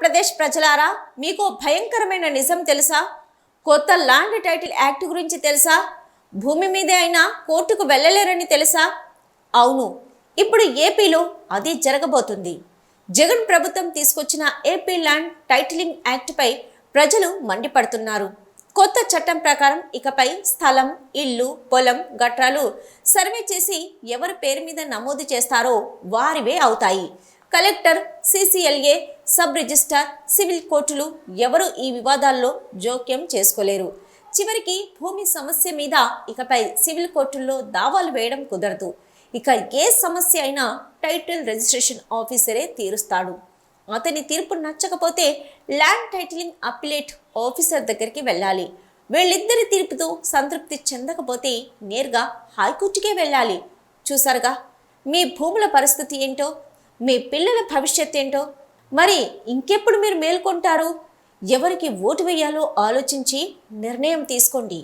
ఆంధ్రప్రదేశ్ ప్రజలారా, మీకు భయంకరమైన నిజం తెలుసా? కొత్త ల్యాండ్ టైటిల్ యాక్ట్ గురించి తెలుసా? భూమి మీదే అయినా కోర్టుకు వెళ్ళలేరని తెలుసా? అవును, ఇప్పుడు ఏపీలో అది జరగబోతుంది. జగన్ ప్రభుత్వం తీసుకొచ్చిన ఏపీ ల్యాండ్ టైటిలింగ్ యాక్ట్పై ప్రజలు మండిపడుతున్నారు. కొత్త చట్టం ప్రకారం ఇకపై స్థలం, ఇల్లు, పొలం, గట్రాలు సర్వే చేసి ఎవరి పేరు మీద నమోదు చేస్తారో వారివే అవుతాయి. Collector, CCLA, sub registrar, civil కోర్టులు ఎవరు ఈ వివాదాల్లో జోక్యం చేసుకోలేరు. చివరికి భూమి సమస్య మీద ఇకపై సివిల్ కోర్టుల్లో దావాలు వేయడం కుదరదు. ఇక ఏ సమస్య అయినా టైటిల్ రిజిస్ట్రేషన్ ఆఫీసరే తీరుస్తాడు. అతని తీర్పు నచ్చకపోతే ల్యాండ్ టైటిలింగ్ అప్పిలేట్ ఆఫీసర్ దగ్గరికి వెళ్ళాలి. వీళ్ళిద్దరి తీర్పుతో సంతృప్తి చెందకపోతే నేరుగా హైకోర్టుకే వెళ్ళాలి. చూసారుగా మీ భూముల పరిస్థితి ఏంటో, మీ పిల్లల భవిష్యత్ ఏంటో. మరి ఇంకెప్పుడు మీరు మేల్కొంటారు? ఎవరికి ఓటు వేయాలో ఆలోచించి నిర్ణయం తీసుకోండి.